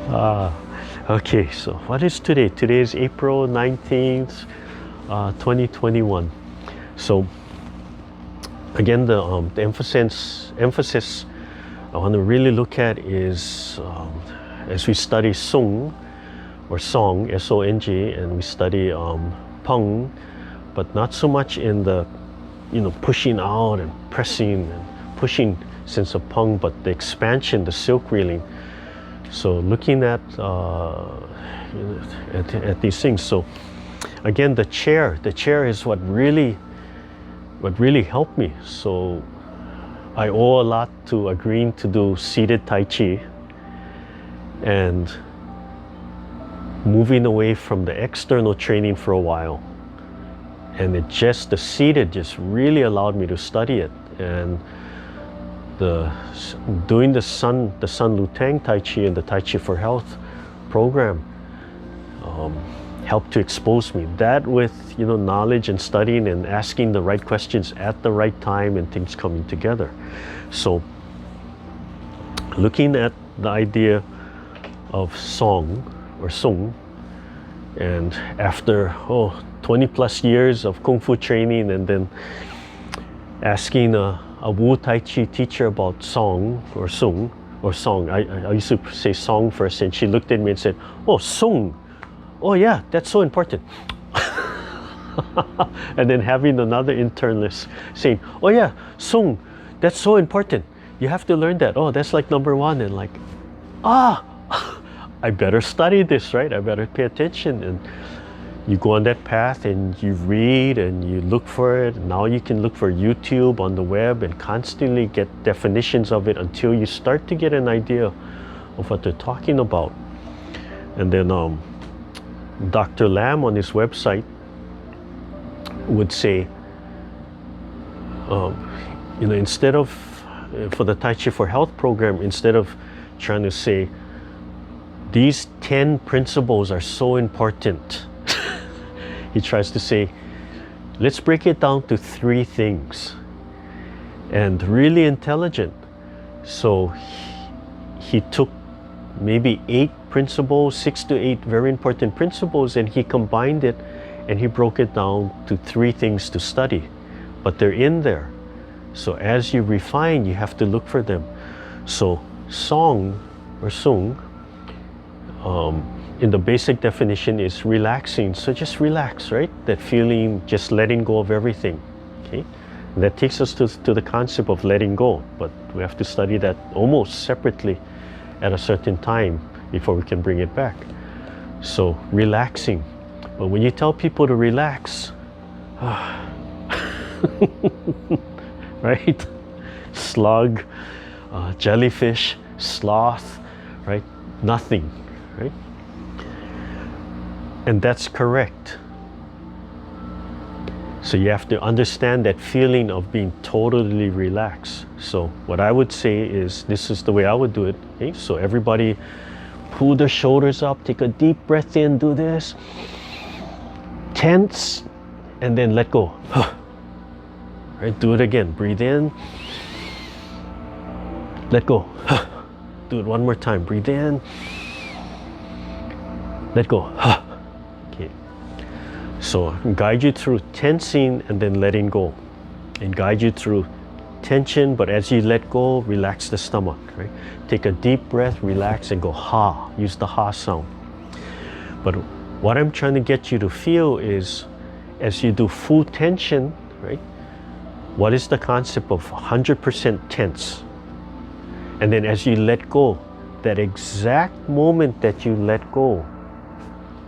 Uh, okay, so what is today? Today is April 19th, 2021. So again, the emphasis I want to really look at is as we study Sung or Song, S-O-N-G, and we study Peng, but not so much in the pushing out and pressing and pushing sense of Peng, but the expansion, the silk reeling. So looking at these things. So again, the chair is what really helped me. So I owe a lot to agreeing to do seated Tai Chi and moving away from the external training for a while. And the seated just really allowed me to study it. And doing the Sun Lutang Tai Chi and the Tai Chi for Health program helped to expose me. That with knowledge and studying and asking the right questions at the right time and things coming together. So looking at the idea of song or sung, and after 20 plus years of Kung Fu training, and then asking a Wu Tai Chi teacher about song or sung or song. I used to say song first, and she looked at me and said, "Oh, sung. Oh yeah, that's so important." And then having another internist saying, "Oh yeah, sung, that's so important. You have to learn that. Oh, that's like number one." And like, I better study this, right? I better pay attention. And you go on that path and you read and you look for it. Now you can look for YouTube on the web and constantly get definitions of it until you start to get an idea of what they're talking about. And then Dr. Lam on his website would say, instead of, for the Tai Chi for Health program, instead of trying to say, these 10 principles are so important, he tries to say, let's break it down to 3 things, and really intelligent. So he took maybe 8 principles, 6 to 8 very important principles, and he combined it and he broke it down to 3 things to study, but they're in there. So as you refine, you have to look for them. So song or sung, in the basic definition, is relaxing. So just relax, right? That feeling, just letting go of everything. Okay, and that takes us to the concept of letting go, but we have to study that almost separately at a certain time before we can bring it back. So relaxing. But when you tell people to relax, right? Slug, jellyfish, sloth, right? Nothing, right? And that's correct. So you have to understand that feeling of being totally relaxed. So what I would say is, this is the way I would do it. Okay? So everybody pull their shoulders up, take a deep breath in, do this. Tense, and then let go. Right? Do it again. Breathe in. Let go. Do it one more time. Breathe in. Let go. Okay. So guide you through tensing and then letting go, and guide you through tension, but as you let go, relax the stomach, right? Take a deep breath, relax, and go ha. Use the ha sound. But what I'm trying to get you to feel is, as you do full tension, right? What is the concept of 100% tense? And then as you let go, that exact moment that you let go,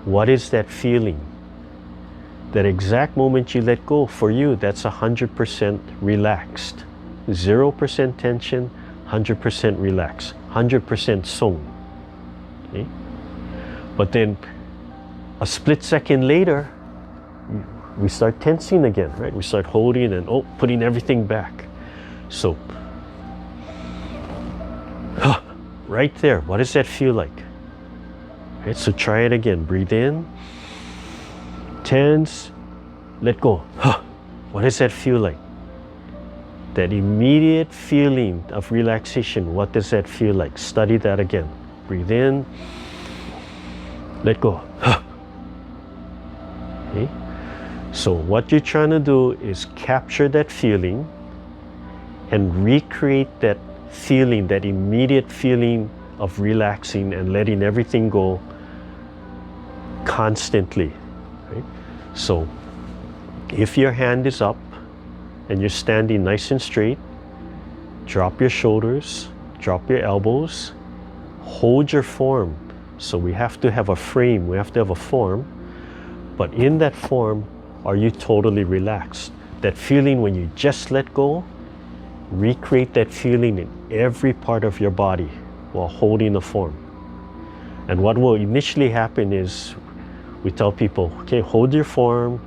what is that feeling? That exact moment you let go, for you, that's 100% relaxed. 0% tension, 100% relaxed, 100% sung. Okay? But then a split second later, we start tensing again, right? We start holding and putting everything back. So, right there, what does that feel like? Right, so try it again. Breathe in, tense, let go. What does that feel like? That immediate feeling of relaxation, what does that feel like? Study that again. Breathe in, let go. Okay? So what you're trying to do is capture that feeling and recreate that feeling, that immediate feeling of relaxing and letting everything go constantly. Right? So if your hand is up and you're standing nice and straight, drop your shoulders, drop your elbows, hold your form. So we have to have a frame, we have to have a form, but in that form, are you totally relaxed? That feeling when you just let go, recreate that feeling in every part of your body while holding the form. And what will initially happen is we tell people, okay, hold your form,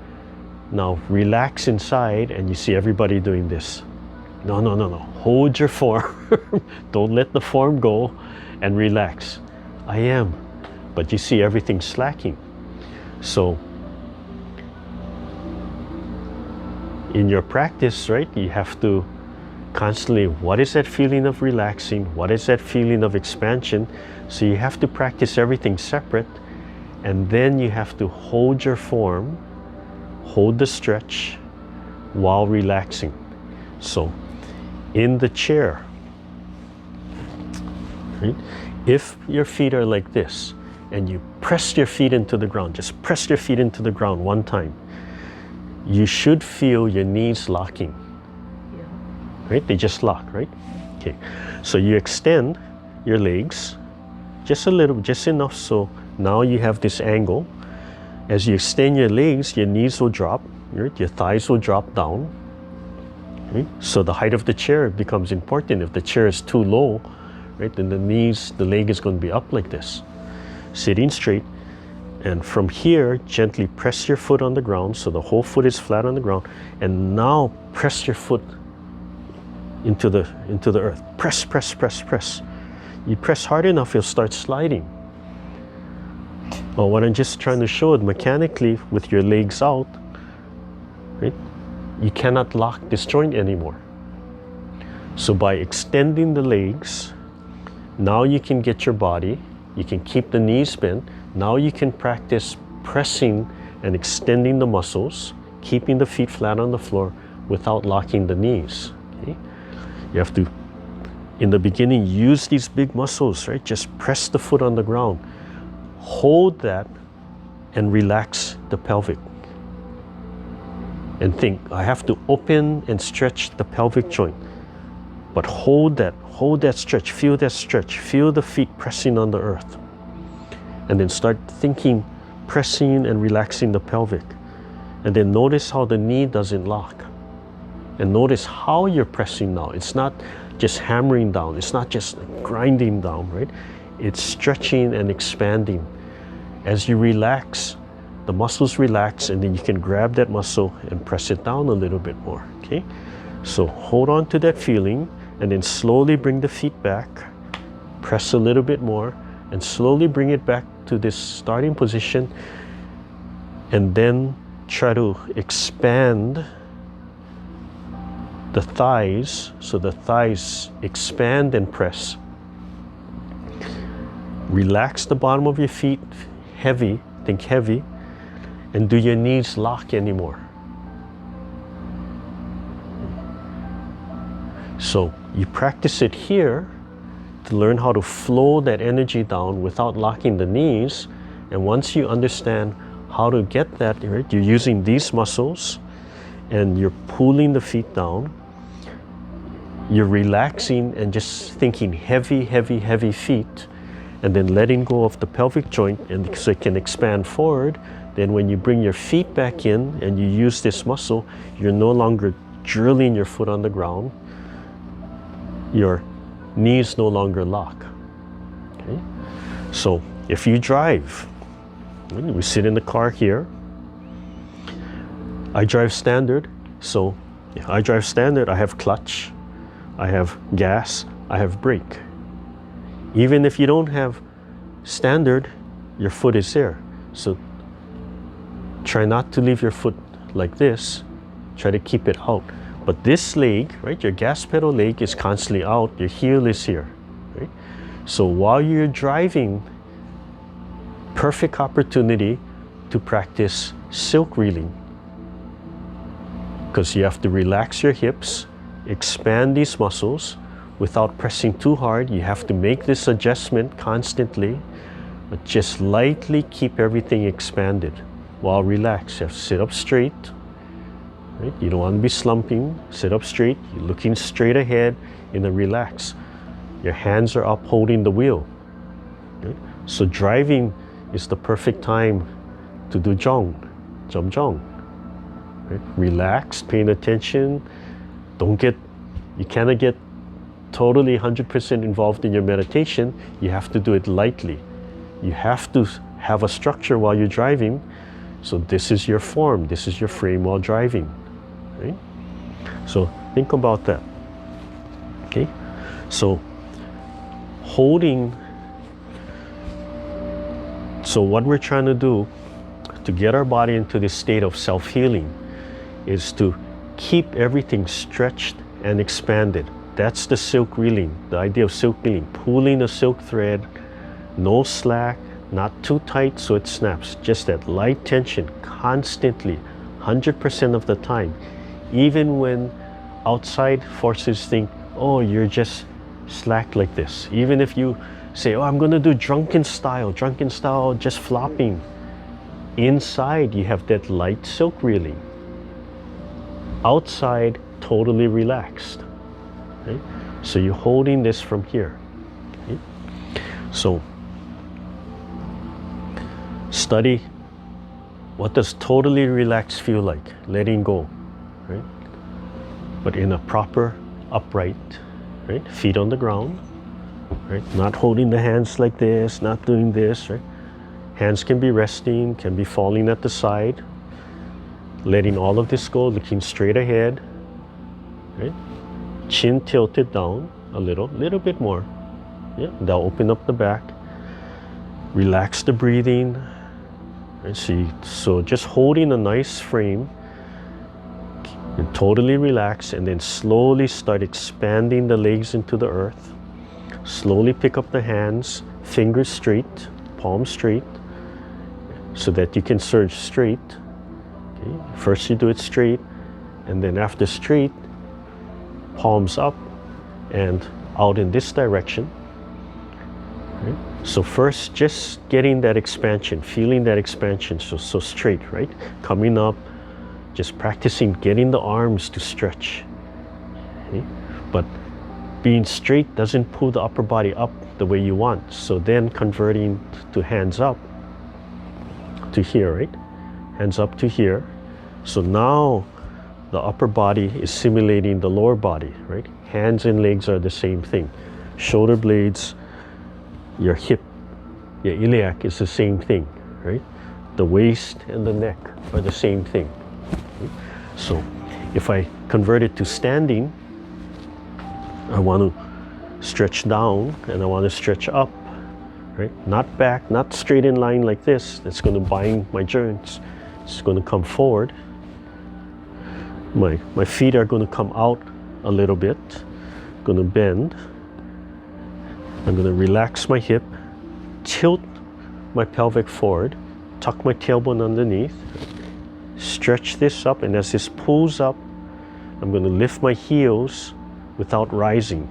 now relax inside, and you see everybody doing this. No, no, no, no, hold your form. Don't let the form go and relax. I am, but you see everything slacking. So in your practice, right, you have to constantly, what is that feeling of relaxing? What is that feeling of expansion? So you have to practice everything separate, and then you have to hold your form, hold the stretch while relaxing. So in the chair, right, if your feet are like this and you press your feet into the ground, just press your feet into the ground one time, you should feel your knees locking. Right? They just lock, right? Okay. So you extend your legs just a little, just enough so now you have this angle. As you extend your legs, your knees will drop, right? Your thighs will drop down. Right? So the height of the chair becomes important. If the chair is too low, right, then the knees, the leg is going to be up like this. Sitting straight. And from here, gently press your foot on the ground so the whole foot is flat on the ground. And now press your foot into the earth. Press, press, press, press. You press hard enough, you'll start sliding. Well, what I'm just trying to show is mechanically with your legs out, right, you cannot lock this joint anymore. So by extending the legs, now you can get your body, you can keep the knees bent. Now you can practice pressing and extending the muscles, keeping the feet flat on the floor without locking the knees. Okay? You have to, in the beginning, use these big muscles, right? Just press the foot on the ground. Hold that and relax the pelvic. And think, I have to open and stretch the pelvic joint. But hold that stretch, feel the feet pressing on the earth. And then start thinking, pressing and relaxing the pelvic. And then notice how the knee doesn't lock. And notice how you're pressing now. It's not just hammering down. It's not just grinding down, right? It's stretching and expanding. As you relax, the muscles relax, and then you can grab that muscle and press it down a little bit more, okay? So hold on to that feeling, and then slowly bring the feet back. Press a little bit more, and slowly bring it back to this starting position, and then try to expand the thighs, so the thighs expand and press. Relax the bottom of your feet, heavy, think heavy, and do your knees lock anymore? So you practice it here to learn how to flow that energy down without locking the knees. And once you understand how to get that, right, you're using these muscles and you're pulling the feet down. You're relaxing and just thinking heavy, heavy, heavy feet, and then letting go of the pelvic joint, and so it can expand forward. Then when you bring your feet back in and you use this muscle, you're no longer drilling your foot on the ground. Your knees no longer lock. Okay? So if you drive, we sit in the car here. I drive standard. So if I drive standard, I have clutch, I have gas, I have brake. Even if you don't have standard, your foot is there. So try not to leave your foot like this. Try to keep it out. But this leg, right, your gas pedal leg is constantly out, your heel is here, right? So while you're driving, perfect opportunity to practice silk reeling, because you have to relax your hips, expand these muscles without pressing too hard. You have to make this adjustment constantly, but just lightly keep everything expanded while relaxed. You have to sit up straight, right? You don't want to be slumping. Sit up straight, you're looking straight ahead in a relax. Your hands are up holding the wheel, right? So driving is the perfect time to do jong, jong. Right? Relax, paying attention. You cannot get totally 100% involved in your meditation. You have to do it lightly. You have to have a structure while you're driving. So this is your form, this is your frame while driving. Right? So think about that. Okay? So what we're trying to do to get our body into this state of self-healing is to keep everything stretched and expanded. That's the silk reeling, the idea of silk reeling. Pulling a silk thread, no slack, not too tight so it snaps. Just that light tension constantly, 100% of the time. Even when outside forces think, oh, you're just slack like this. Even if you say, oh, I'm gonna do drunken style, just flopping. Inside, you have that light silk reeling. Outside, totally relaxed. Okay? So you're holding this from here. Okay? So study what does totally relaxed feel like, letting go, right? But in a proper upright, right? Feet on the ground, right? Not holding the hands like this, not doing this, right? Hands can be resting, can be falling at the side, letting all of this go, looking straight ahead, right? Chin tilted down a little bit more. Yeah, that'll open up the back. Relax the breathing. Right? So just holding a nice frame and totally relax, and then slowly start expanding the legs into the earth. Slowly pick up the hands, fingers straight, palms straight, so that you can surge straight. Okay? First you do it straight, and then after straight, palms up and out in this direction. Right? So first, just getting that expansion, feeling that expansion, so straight, right? Coming up, just practicing getting the arms to stretch. Okay? But being straight doesn't pull the upper body up the way you want. So then converting to hands up to here, right? Hands up to here. So now the upper body is simulating the lower body, right? Hands and legs are the same thing. Shoulder blades, your hip, your iliac is the same thing, right? The waist and the neck are the same thing. Right? So if I convert it to standing, I want to stretch down and I want to stretch up, right? Not back, not straight in line like this. That's going to bind my joints. It's going to come forward. My feet are going to come out a little bit. Going to bend. I'm going to relax my hip, tilt my pelvic forward, tuck my tailbone underneath, stretch this up, and as this pulls up, I'm going to lift my heels without rising.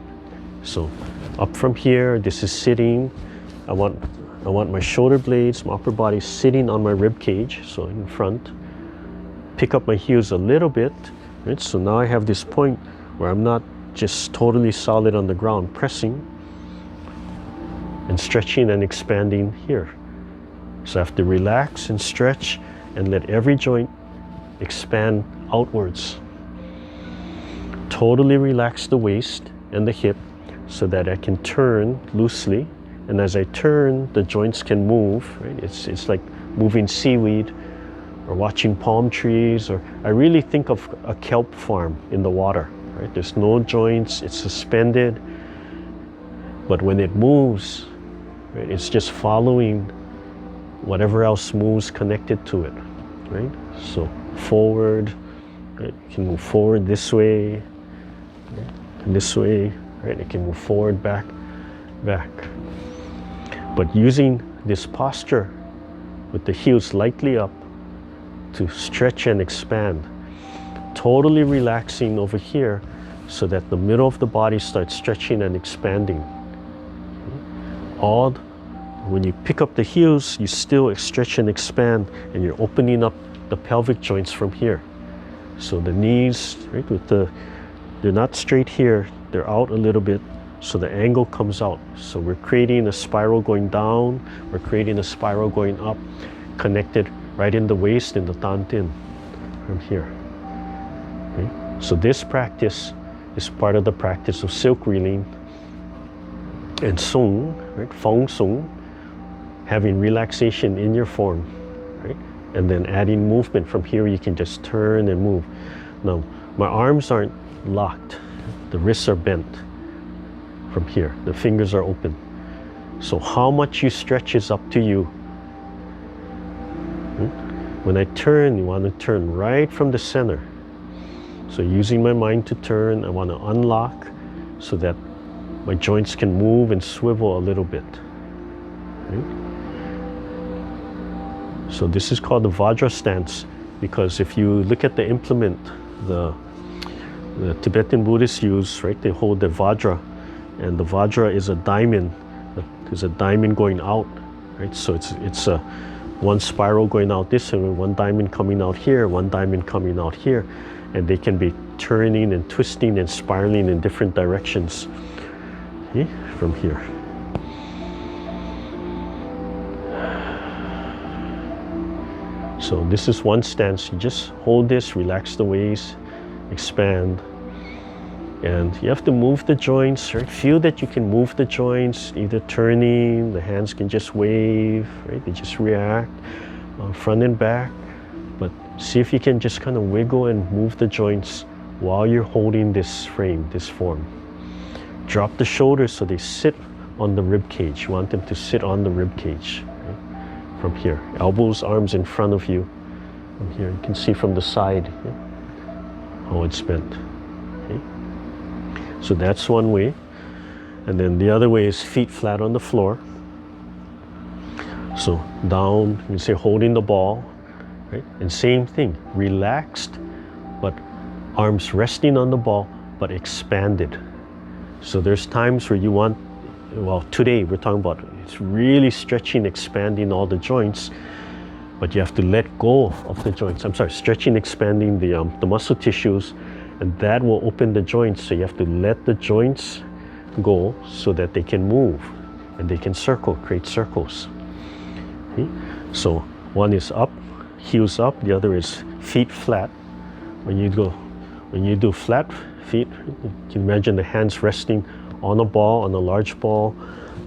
So up from here, this is sitting. I want my shoulder blades, my upper body sitting on my rib cage, so in front. Pick up my heels a little bit, right? So now I have this point where I'm not just totally solid on the ground, pressing and stretching and expanding here. So I have to relax and stretch and let every joint expand outwards. Totally relax the waist and the hip so that I can turn loosely. And as I turn, the joints can move, right? It's like moving seaweed or watching palm trees, or I really think of a kelp farm in the water, right? There's no joints, it's suspended, but when it moves, right, it's just following whatever else moves connected to it, right? So forward, right? You can move forward this way, right? And this way, right? It can move forward, back. But using this posture with the heels lightly up to stretch and expand. Totally relaxing over here so that the middle of the body starts stretching and expanding. When you pick up the heels, you still stretch and expand, and you're opening up the pelvic joints from here. So the knees, right, they're not straight here, they're out a little bit, so the angle comes out. So we're creating a spiral going down, we're creating a spiral going up, connected right in the waist, in the tan tin, from here. Okay? So this practice is part of the practice of silk reeling and sung, right? Fang sung, having relaxation in your form, right? And then adding movement from here. You can just turn and move. Now, my arms aren't locked. The wrists are bent from here. The fingers are open. So how much you stretch is up to you. When I turn, you want to turn right from the center. So using my mind to turn, I want to unlock so that my joints can move and swivel a little bit. Right? So this is called the Vajra Stance, because if you look at the implement the Tibetan Buddhists use, right? They hold the Vajra, and the Vajra is a diamond. There's a diamond going out, right? So it's a one spiral going out this way, one diamond coming out here, one diamond coming out here, and they can be turning and twisting and spiraling in different directions. Okay? From here. So this is one stance. You just hold this, relax the waist, expand, and you have to move the joints, right? Feel that you can move the joints, either turning, the hands can just wave, right? They just react, front and back, but see if you can just kind of wiggle and move the joints while you're holding this frame, this form. Drop the shoulders so they sit on the rib cage. You want them to sit on the rib cage. From here, elbows, arms in front of you. From here, you can see from the side, yeah, how it's bent. Okay? So that's one way. And then the other way is feet flat on the floor. So down, you can say holding the ball, right? And same thing, relaxed, but arms resting on the ball, but expanded. So there's times where you want, well, today we're talking about it's really stretching, expanding all the joints, but you have to let go of the joints. I'm sorry, stretching, expanding the muscle tissues, and that will open the joints. So you have to let the joints go so that they can move and they can circle, create circles. Okay? So one is up, heels up, the other is feet flat. When you do flat feet, you can imagine the hands resting on a ball, on a large ball,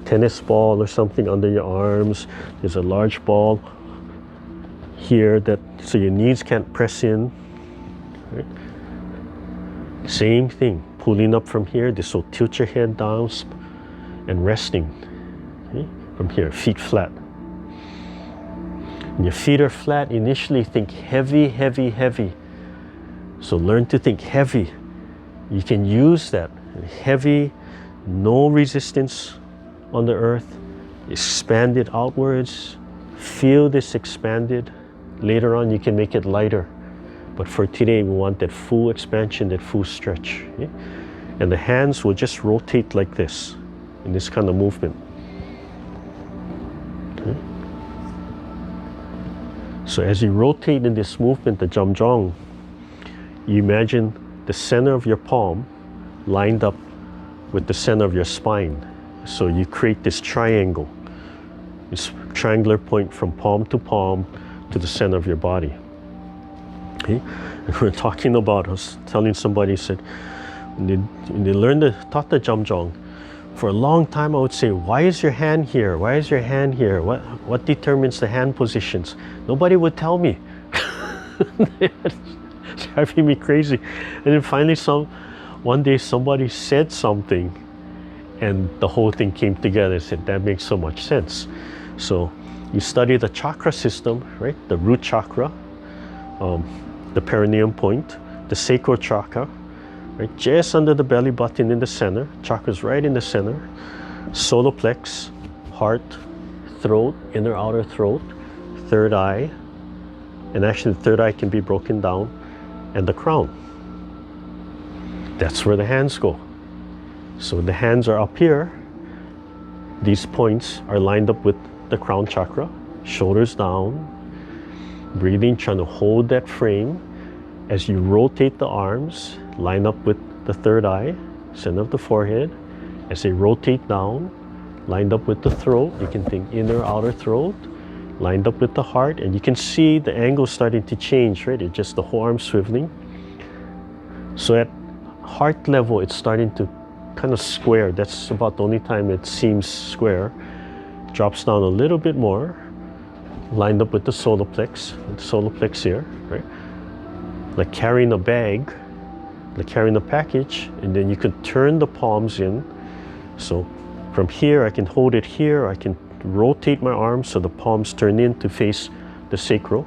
tennis ball or something under your arms. There's a large ball here so your knees can't press in. Right? Same thing, pulling up from here. This will tilt your head down and resting. Okay? From here, feet flat. When your feet are flat, initially think heavy, heavy, heavy. So learn to think heavy. You can use that heavy, no resistance on the earth, expanded outwards. Feel this expanded. Later on, you can make it lighter. But for today, we want that full expansion, that full stretch. Okay? And the hands will just rotate like this, in this kind of movement. Okay? So as you rotate in this movement, the jamjong, you imagine the center of your palm lined up with the center of your spine. So you create this triangle, this triangular point from palm to the center of your body. Okay? And we're talking about, I was telling somebody, said, when they taught the jamjong, for a long time I would say, why is your hand here? Why is your hand here? What determines the hand positions? Nobody would tell me. It's driving me crazy. And then finally one day somebody said something, and the whole thing came together. I said, that makes so much sense. So you study the chakra system, right? The root chakra, the perineum point, the sacral chakra, right? Just under the belly button in the center, chakra's right in the center, solar plex, heart, throat, inner outer throat, third eye, and actually the third eye can be broken down, and the crown. That's where the hands go. So the hands are up here. These points are lined up with the crown chakra, shoulders down, breathing, trying to hold that frame. As you rotate the arms, line up with the third eye, center of the forehead. As they rotate down, lined up with the throat, you can think inner, outer throat, lined up with the heart, and you can see the angle starting to change, right? It's just the whole arm swiveling. So at heart level, it's starting to kind of square. That's about the only time it seems square. Drops down a little bit more, lined up with the solar plex here, right? Like carrying a bag, like carrying a package, and then you could turn the palms in. So from here, I can hold it here, I can rotate my arms so the palms turn in to face the sacral.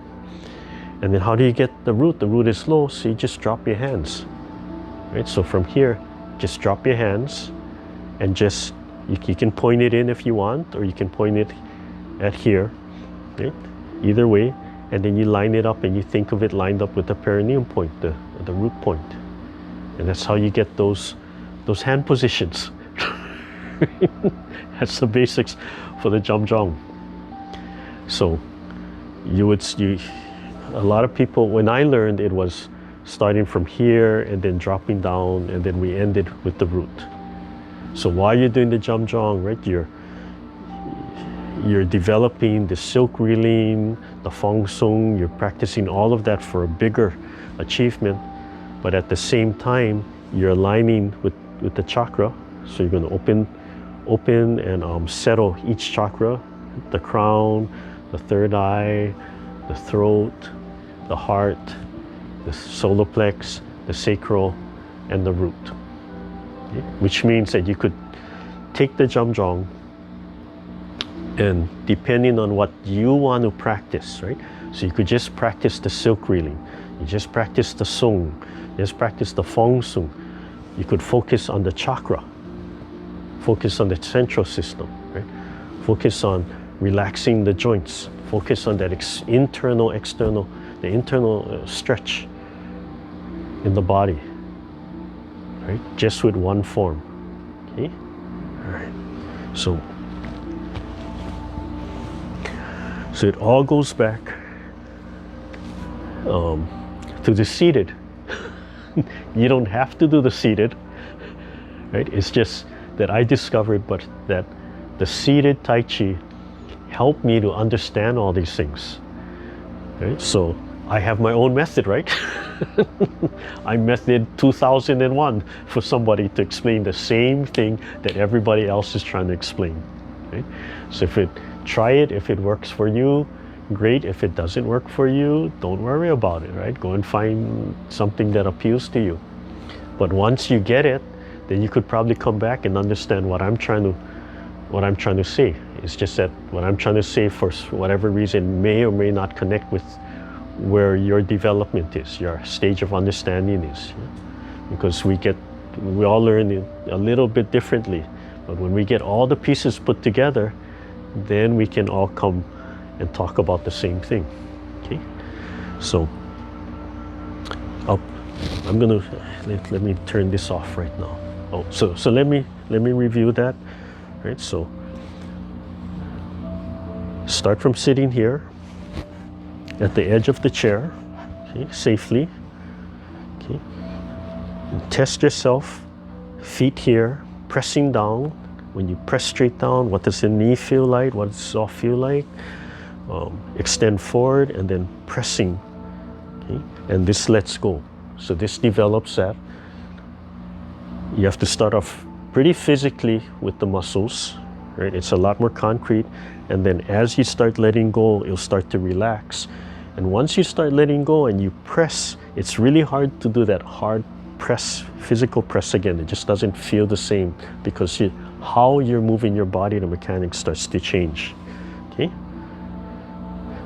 And then how do you get the root? The root is low, so you just drop your hands, right? So from here, just drop your hands, and just, you can point it in if you want, or you can point it at here, right? Either way, and then you line it up and you think of it lined up with the perineum point, the root point. And that's how you get those hand positions. That's the basics for the Jamjong. So a lot of people, when I learned, it was starting from here and then dropping down, and then we ended with the root. So while you're doing the Jamjong, right, you're developing the silk reeling, the Fang Sung, you're practicing all of that for a bigger achievement, but at the same time, you're aligning with the chakra. So you're going to open and settle each chakra, the crown, the third eye, the throat, the heart, the solar plex, the sacral, and the root. Okay? Which means that you could take the Jamjong, and depending on what you want to practice, right? So you could just practice the silk reeling, you just practice the Sung, you just practice the Fang Sung. You could focus on the chakra, focus on the central system, right? Focus on relaxing the joints, focus on that internal, external, the internal stretch in the body, right? Just with one form, okay? All right, so it all goes back to the seated. You don't have to do the seated, right? It's just that I discovered, but that the seated Tai Chi helped me to understand all these things, right? So I have my own method, right? I method 2001 for somebody to explain the same thing that everybody else is trying to explain, right? So try it, if it works for you, great. If it doesn't work for you, don't worry about it, right? Go and find something that appeals to you. But once you get it, then you could probably come back and understand what I'm trying to say. It's just that what I'm trying to say, for whatever reason, may or may not connect with where your development is, your stage of understanding is. Because we all learn it a little bit differently. But when we get all the pieces put together, then we can all come and talk about the same thing. Okay, so I'm gonna let me turn this off right now. Oh, so let me review that. Right, so start from sitting here at the edge of the chair, okay, safely. Okay, and test yourself. Feet here, pressing down. When you press straight down, what does the knee feel like? What does it all feel like? Extend forward and then pressing. Okay? And this lets go. So this develops that. You have to start off pretty physically with the muscles, right? It's a lot more concrete. And then as you start letting go, it'll start to relax. And once you start letting go and you press, it's really hard to do that hard press, physical press again. It just doesn't feel the same because how you're moving your body, the mechanics starts to change. Okay?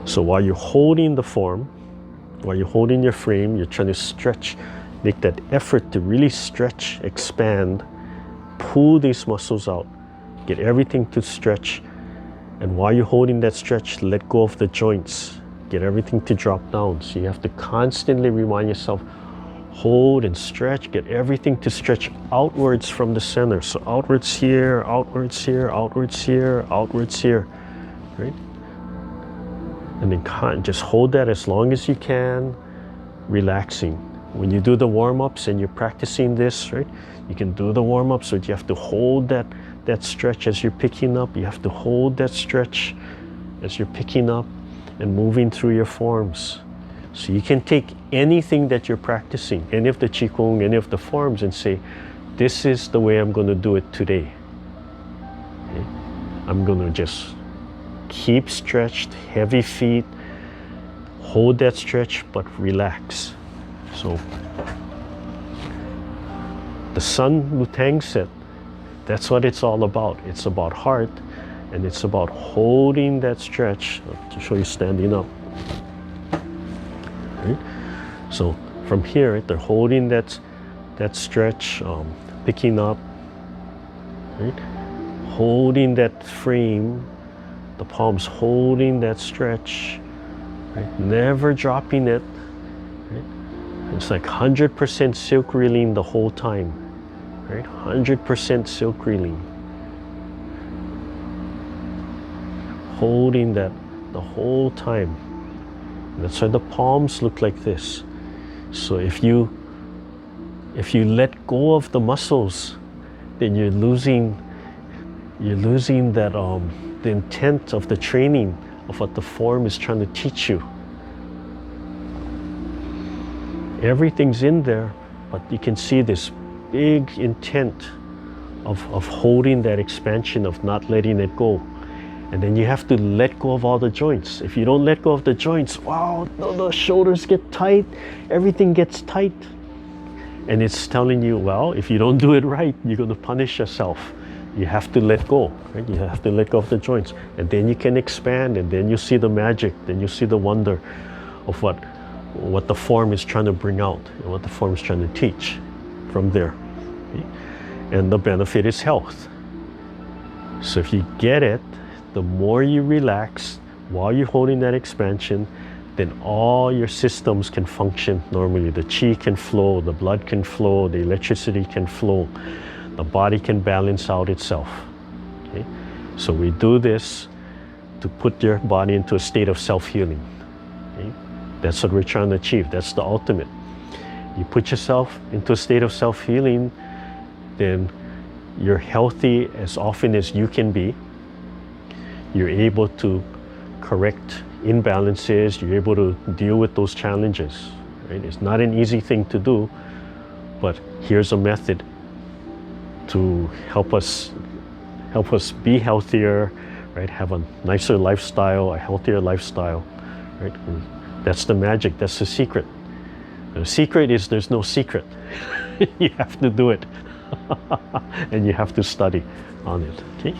So while you're holding the form, while you're holding your frame, you're trying to stretch, make that effort to really stretch, expand, pull these muscles out, get everything to stretch, And while you're holding that stretch, let go of the joints. Get everything to drop down. So you have to constantly remind yourself, hold and stretch, get everything to stretch outwards from the center. So outwards here, outwards here, outwards here, outwards here, right? And then just hold that as long as you can, relaxing. When you do the warm-ups and you're practicing this, right? You can do the warm-ups, but you have to hold that stretch as you're picking up. You have to hold that stretch as you're picking up and moving through your forms. So you can take anything that you're practicing, any of the Qigong, any of the forms, and say, this is the way I'm going to do it today. Okay? I'm going to just keep stretched, heavy feet, hold that stretch, but relax. So the Sun Lutang said, that's what it's all about. It's about heart, and it's about holding that stretch. To show you standing up. Right? So from here, right, they're holding that stretch, picking up, right? Holding that frame, the palms holding that stretch, right? Never dropping it. Right? It's like 100% silk reeling the whole time. Right? 100% silk reeling. Holding that the whole time. That's why the palms look like this. So if you let go of the muscles, then you're losing that the intent of the training of what the form is trying to teach you. Everything's in there, but you can see this big intent of holding that expansion, of not letting it go. And then you have to let go of all the joints. If you don't let go of the joints, wow, the shoulders get tight, everything gets tight. And it's telling you, well, if you don't do it right, you're going to punish yourself. You have to let go, right? You have to let go of the joints. And then you can expand, and then you see the magic, then you see the wonder of what the form is trying to bring out and what the form is trying to teach from there. Okay? And the benefit is health. So if you get it, the more you relax while you're holding that expansion, then all your systems can function normally. The qi can flow, the blood can flow, the electricity can flow, the body can balance out itself. Okay? So we do this to put your body into a state of self-healing. Okay? That's what we're trying to achieve. That's the ultimate. You put yourself into a state of self-healing, then you're healthy as often as you can be. You're able to correct imbalances, you're able to deal with those challenges. Right? It's not an easy thing to do, but here's a method to help us be healthier, right? Have a nicer lifestyle, a healthier lifestyle. Right? And that's the magic, that's the secret. The secret is there's no secret. You have to do it. And you have to study on it. Okay?